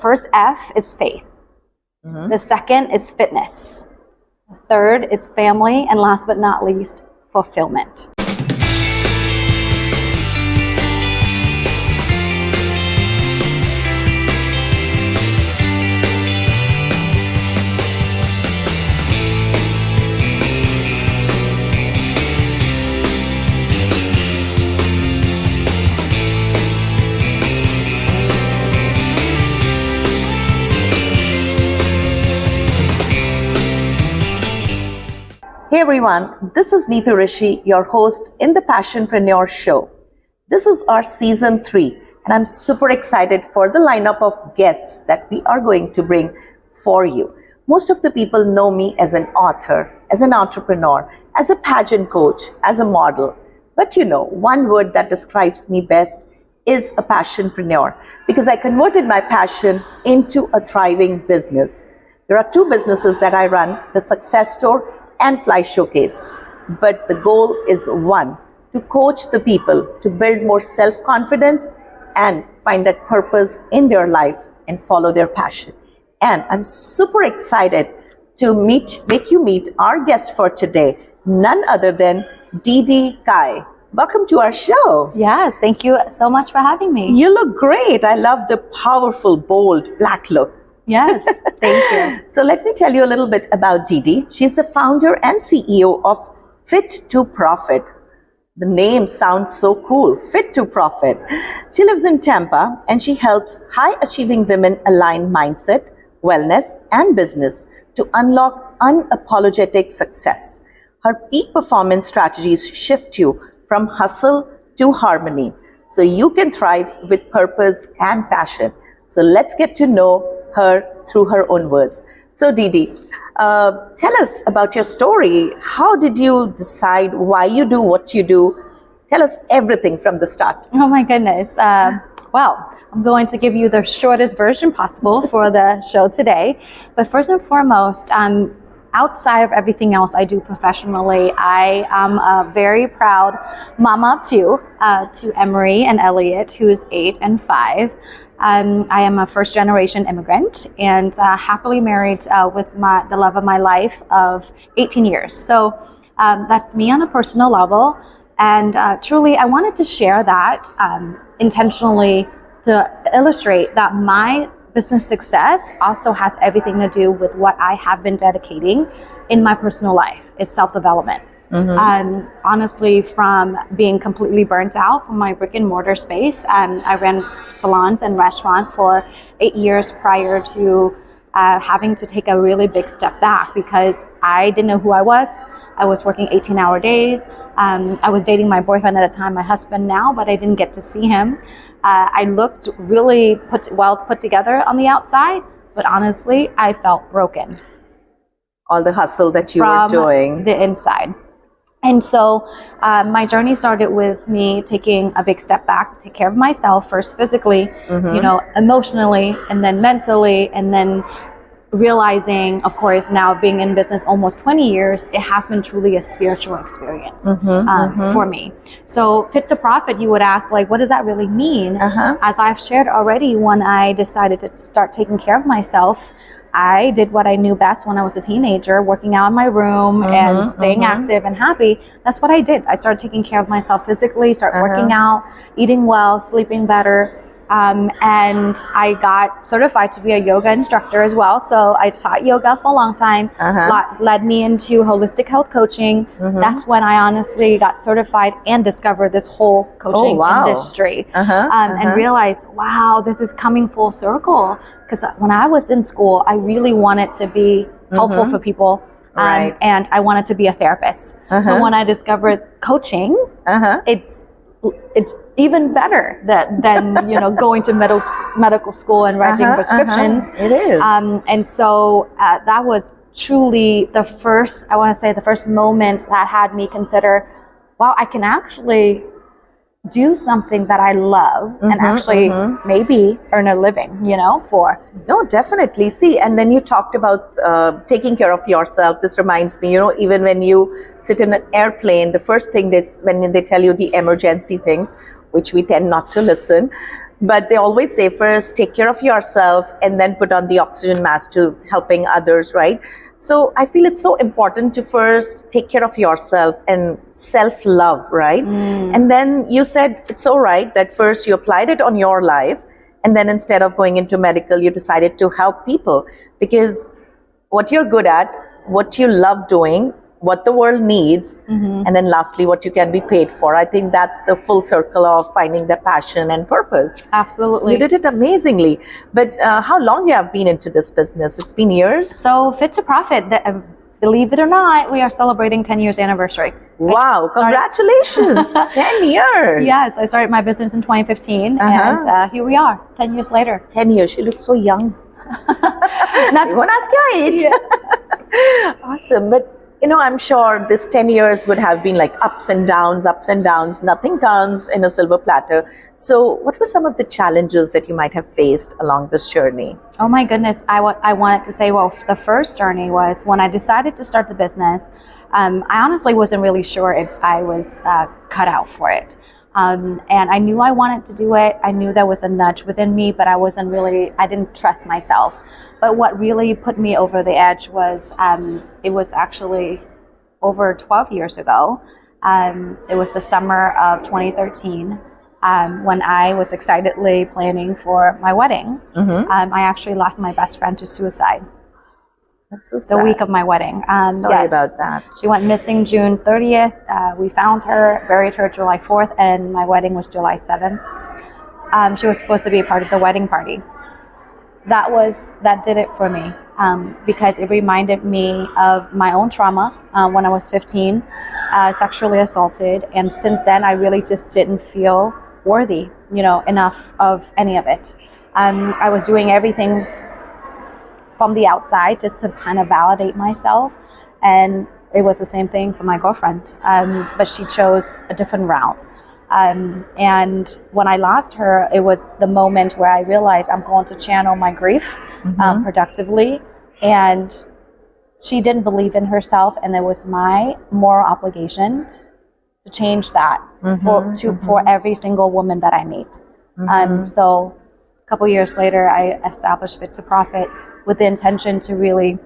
First F is faith. The second is fitness. The third is family. And last but not least, fulfillment. Hey everyone, this is Neetu Rishi, your host in the Passionpreneur show. This is our season 3 and I'm super excited for the lineup of guests that we are going to bring for you. Most of the people know me as an author, as an entrepreneur, as a pageant coach, as a model. But one word that describes me best is a passionpreneur because I converted my passion into a thriving business. There are 2 businesses that I run, the Success Store and Fly Showcase. But the goal is one, to coach the people to build more self-confidence and find that purpose in their life and follow their passion. And I'm super excited to make you meet our guest for today, none other than Dee Cai. Welcome to our show. Yes, thank you so much for having me. You look great. I love the powerful, bold black look. Yes, thank you. So let me tell you a little bit about Dee. She's the founder and CEO of Fit to Profit. The name sounds so cool, Fit to Profit. She lives in Tampa and she helps high-achieving women align mindset, wellness, and business to unlock unapologetic success. Her peak performance strategies shift you from hustle to harmony so you can thrive with purpose and passion. So let's get to know her through her own words. So Dee, tell us about your story. How did you decide why you do what you do? Tell us everything from the start. Oh my goodness. Well, I'm going to give you the shortest version possible for the show today. But first and foremost, outside of everything else I do professionally, I am a very proud mama of 2 to Emery and Elliot, who is 8 and 5. I am a first-generation immigrant and happily married with the love of my life of 18 years. So that's me on a personal level. And truly, I wanted to share that intentionally to illustrate that my business success also has everything to do with what I have been dedicating in my personal life. It's self-development. Honestly, from being completely burnt out from my brick and mortar space, I ran salons and restaurants for 8 years prior to having to take a really big step back because I didn't know who I was. I was working 18-hour days. I was dating my boyfriend at the time, my husband now, but I didn't get to see him. I looked really put together on the outside, but honestly, I felt broken. All the hustle that you were doing. From the inside. And so my journey started with me taking a big step back, take care of myself first physically, emotionally, and then mentally, and then realizing, of course, now being in business almost 20 years, it has been truly a spiritual experience for me. So Fit to Profit, you would ask, like, what does that really mean? As I've shared already, when I decided to start taking care of myself, I did what I knew best when I was a teenager, working out in my room and staying active and happy. That's what I did. I started taking care of myself physically, started working out, eating well, sleeping better. And I got certified to be a yoga instructor as well. So I taught yoga for a long time, led me into holistic health coaching. That's when I honestly got certified and discovered this whole coaching industry and realized, wow, this is coming full circle. Because when I was in school, I really wanted to be helpful for people. And I wanted to be a therapist. So when I discovered coaching, it's even better than going to medical school and writing prescriptions. It is. And so that was truly the first moment that had me consider, wow, I can actually do something that I love and actually maybe earn a living, for. No, definitely. See, and then you talked about taking care of yourself. This reminds me, even when you sit in an airplane, the first thing when they tell you the emergency things, which we tend not to listen, but they always say first take care of yourself and then put on the oxygen mask to helping others, right? So I feel it's so important to first take care of yourself and self-love, right? And then you said it's all right that first you applied it on your life, and then instead of going into medical, you decided to help people, because what you're good at, what you love doing, what the world needs, and then lastly, what you can be paid for. I think that's the full circle of finding the passion and purpose. Absolutely. You did it amazingly. But how long you have been into this business? It's been years? So Fit to Profit, believe it or not, we are celebrating 10 years anniversary. Wow, congratulations. 10 years. Yes, I started my business in 2015 and here we are 10 years later. 10 years, you look so young. Not You won't ask your age. Yeah. Awesome. But I'm sure this 10 years would have been like ups and downs. Nothing comes in a silver platter. So what were some of the challenges that you might have faced along this journey? Oh my goodness. I wanted to say, well, the first journey was when I decided to start the business. I honestly wasn't really sure if I was cut out for it. And I knew I wanted to do it. I knew there was a nudge within me, but I didn't trust myself. But what really put me over the edge was, it was actually over 12 years ago. It was the summer of 2013 when I was excitedly planning for my wedding. I actually lost my best friend to suicide. That's so sad. The week of my wedding. Sorry about that. She went missing June 30th. We found her, buried her July 4th, and my wedding was July 7th. She was supposed to be a part of the wedding party. That did it for me, because it reminded me of my own trauma when I was 15, sexually assaulted, and since then I really just didn't feel worthy, enough of any of it. I was doing everything from the outside just to kind of validate myself, and it was the same thing for my girlfriend, but she chose a different route. And when I lost her, it was the moment where I realized I'm going to channel my grief productively, and she didn't believe in herself, and it was my moral obligation to change that for every single woman that I meet. So a couple years later, I established Fit to Profit with the intention to really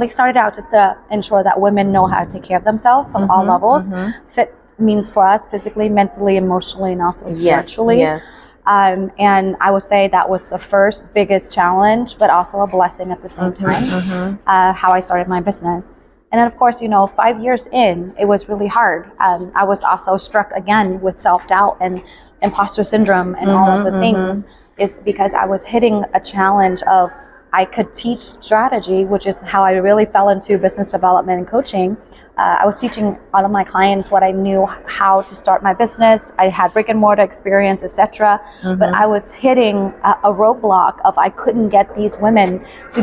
started out just to ensure that women know how to take care of themselves on all levels. Fit means for us physically, mentally, emotionally, and also spiritually. Yes. And I would say that was the first biggest challenge, but also a blessing at the same time, how I started my business. And then of course, 5 years in, it was really hard. I was also struck again with self-doubt and imposter syndrome and all of the things, is because I was hitting a challenge of I could teach strategy, which is how I really fell into business development and coaching. I was teaching all of my clients what I knew how to start my business. I had brick and mortar experience, etc. But I was hitting a roadblock of I couldn't get these women to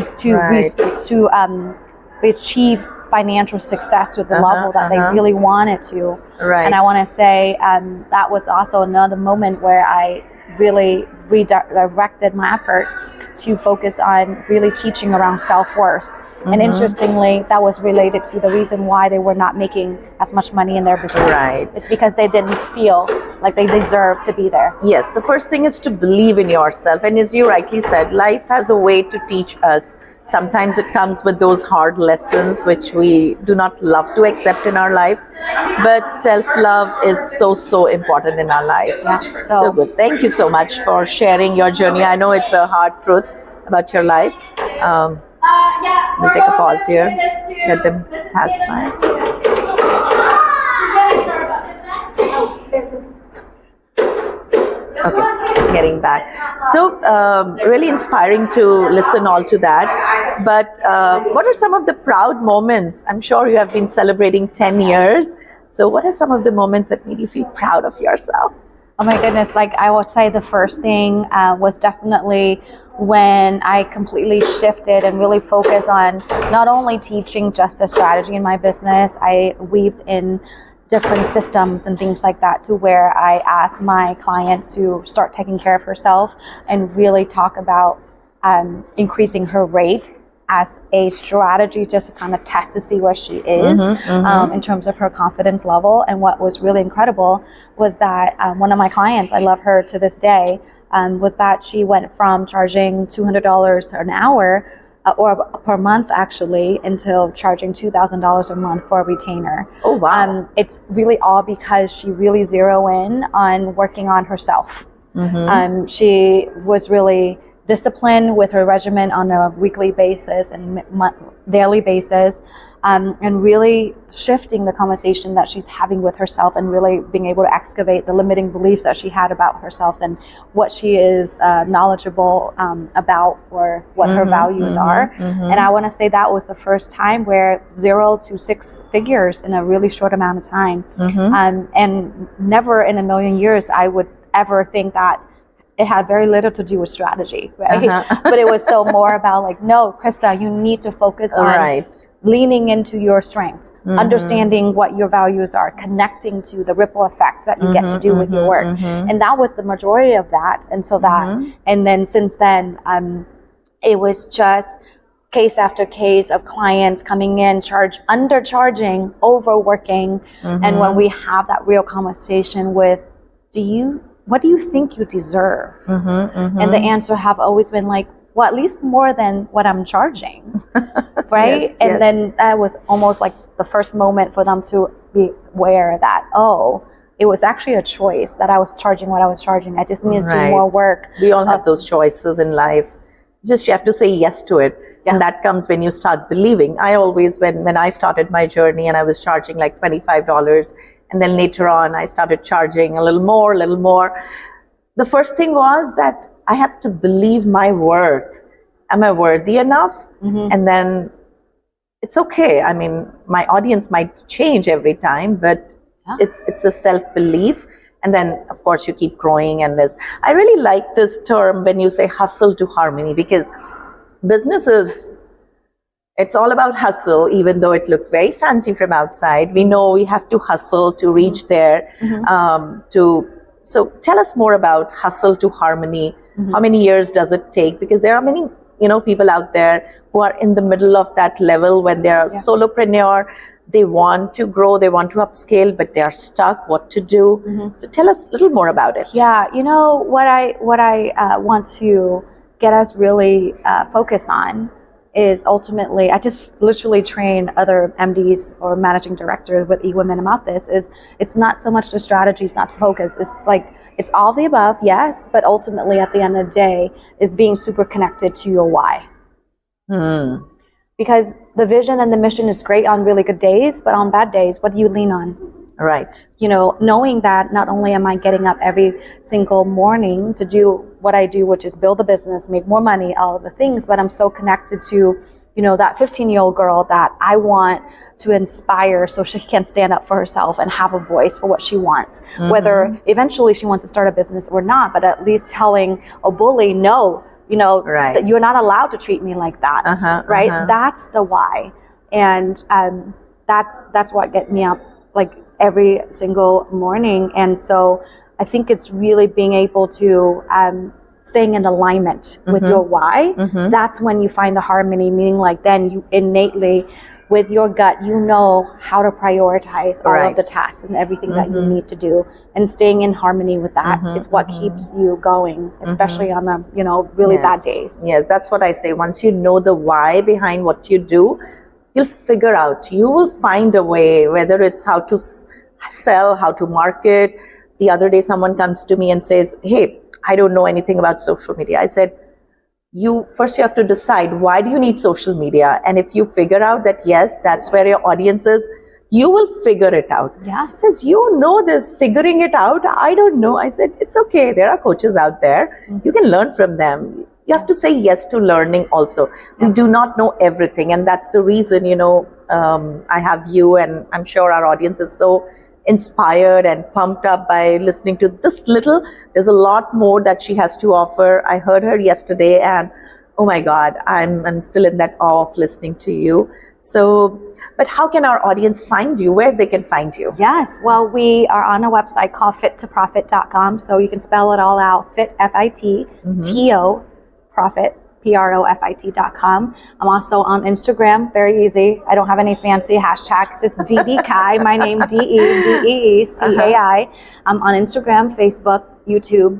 achieve financial success to the level that they really wanted to. Right. And I want to say that was also another moment where I really redirected my effort to focus on really teaching around self-worth. And interestingly, that was related to the reason why they were not making as much money in their business. Right. It's because they didn't feel like they deserved to be there. Yes, the first thing is to believe in yourself. And as you rightly said, life has a way to teach us. Sometimes it comes with those hard lessons which we do not love to accept in our life. But self-love is so important in our life. Yeah, so good. Thank you so much for sharing your journey. I know it's a hard truth about your life. We'll take a pause here. Let them pass by. Okay, getting back. So really inspiring to listen all to that. But what are some of the proud moments? I'm sure you have been celebrating 10 years. So what are some of the moments that made you feel proud of yourself? Oh my goodness, like I would say the first thing was definitely when I completely shifted and really focused on not only teaching just a strategy in my business, I weaved in different systems and things like that to where I asked my clients to start taking care of herself and really talk about increasing her rate as a strategy just to kind of test to see where she is in terms of her confidence level. And what was really incredible was that one of my clients, I love her to this day, was that she went from charging $200 an hour or per month actually, until charging $2,000 a month for a retainer. Oh, wow. It's really all because she really zeroed in on working on herself. She was really disciplined with her regimen on a weekly basis and daily basis, and really shifting the conversation that she's having with herself, and really being able to excavate the limiting beliefs that she had about herself and what she is knowledgeable about, or what her values are. And I want to say that was the first time where 0 to 6 figures in a really short amount of time. And never in a million years I would ever think that it had very little to do with strategy, right? But it was so more about like, no, Krista, you need to focus on leaning into your strengths, understanding what your values are, connecting to the ripple effects that you get to do with your work. And that was the majority of that. And so and then since then, it was just case after case of clients coming in, undercharging, overworking. And when we have that real conversation with, what do you think you deserve? And the answer have always been like, well, at least more than what I'm charging, right? And then that was almost like the first moment for them to be aware that, oh, it was actually a choice that I was charging what I was charging. I just needed to do more work. We all have those choices in life. Just you have to say yes to it. And that comes when you start believing. I always, when I started my journey and I was charging like $25, and then later on I started charging a little more. The first thing was that I have to believe my worth. Am I worthy enough? And then it's okay. I mean, my audience might change every time, but it's a self-belief. And then, of course, you keep growing. And I really like this term when you say hustle to harmony, because businesses, it's all about hustle, even though it looks very fancy from outside. We know we have to hustle to reach there. So tell us more about hustle to harmony. How many years does it take? Because there are many, people out there who are in the middle of that level when they're a solopreneur. They want to grow, they want to upscale, but they are stuck. What to do? So tell us a little more about it. Yeah, what I want to get us really focused on is ultimately, I just literally train other MDs or managing directors with e-women about this, is it's not so much the strategy, it's not the focus, it's like, it's all the above, yes, but ultimately at the end of the day is being super connected to your why. Because the vision and the mission is great on really good days, but on bad days, what do you lean on? Right. Knowing that not only am I getting up every single morning to do what I do, which is build a business, make more money, all of the things, but I'm so connected to, that 15-year-old girl that I want to inspire so she can stand up for herself and have a voice for what she wants. Whether eventually she wants to start a business or not, but at least telling a bully, no, that you're not allowed to treat me like that, right? That's the why. And that's what gets me up like every single morning. And so I think it's really being able to staying in alignment with your why. That's when you find the harmony, meaning like then you innately with your gut, how to prioritize all of the tasks and everything that you need to do, and staying in harmony with that is what keeps you going, especially on the really bad days. Yes, that's what I say. Once you know the why behind what you do, you'll figure out, you will find a way, whether it's how to sell, how to market. The other day someone comes to me and says, hey, I don't know anything about social media. I said, first you have to decide, why do you need social media? And if you figure out that, yes, that's where your audience is, you will figure it out. Yeah. He says, this, figuring it out, I don't know. I said, it's okay. There are coaches out there. You can learn from them. You have to say yes to learning also. We do not know everything. And that's the reason, I have you, and I'm sure our audience is so inspired and pumped up by listening to this little. There's a lot more that she has to offer. I heard her yesterday and oh my God, I'm still in that awe of listening to you. So, but how can our audience find you? Where they can find you? Yes, well, we are on a website called fit2profit.com. So you can spell it all out, fit, F-I-T-T-O, profit, Profit.com. I'm also on Instagram, very easy. I don't have any fancy hashtags. It's Dee Cai, my name, D-E-D-E-E-C-A-I. I'm on Instagram, Facebook, YouTube.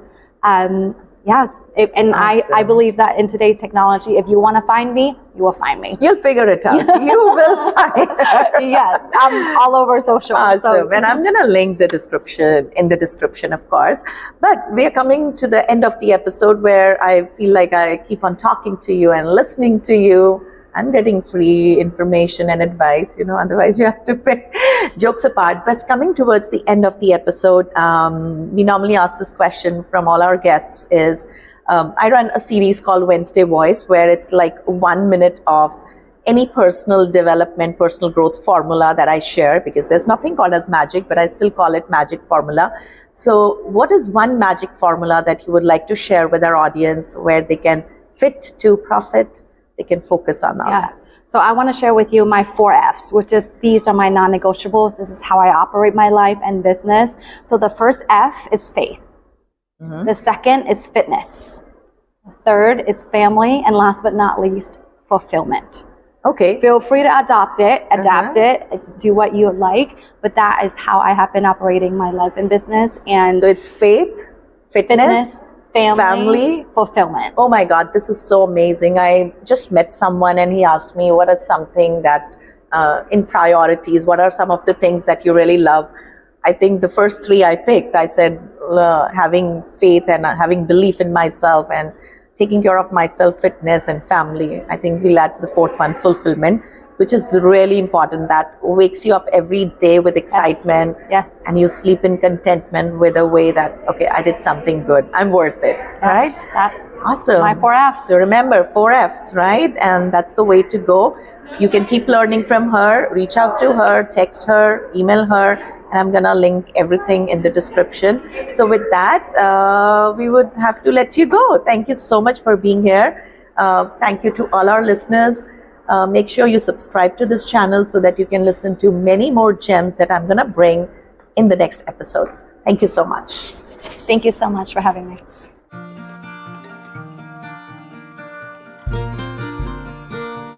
Yes. And Awesome. I believe that in today's technology, if you want to find me, you will find me. You'll figure it out. You will find her. Yes, I'm all over social. Awesome. And I'm going to link the description in the description, of course. But we are coming to the end of the episode where I feel like I keep on talking to you and listening to you. I'm getting free information and advice, otherwise you have to pay. Jokes apart. But coming towards the end of the episode, we normally ask this question from all our guests is, I run a series called Wednesday Voice, where it's like 1 minute of any personal development, personal growth formula that I share, because there's nothing called as magic, but I still call it magic formula. So what is one magic formula that you would like to share with our audience where they can fit to profit? They can focus on that. Yes. So I want to share with you my 4 F's, which is these are my non-negotiables. This is how I operate my life and business. So the first F is faith. Mm-hmm. The second is fitness. The third is family. And last but not least, fulfillment. Okay. Feel free to adapt it, do what you like. But that is how I have been operating my life and business. And so it's faith, fitness, family, fulfillment. Oh my God, this is so amazing. I just met someone and he asked me, what is something that in priorities, what are some of the things that you really love? I think the first 3 I picked, I said having faith and having belief in myself and taking care of myself, fitness and family. I think we'll add the 4th one, fulfillment, which is really important. That wakes you up every day with excitement. Yes. And you sleep in contentment with a way that, okay, I did something good. I'm worth it, right? That's awesome. my 4 F's. So remember, 4 F's, right? And that's the way to go. You can keep learning from her, reach out to her, text her, email her, and I'm going to link everything in the description. So with that, we would have to let you go. Thank you so much for being here. Thank you to all our listeners. Make sure you subscribe to this channel so that you can listen to many more gems that I'm going to bring in the next episodes. Thank you so much. Thank you so much for having me.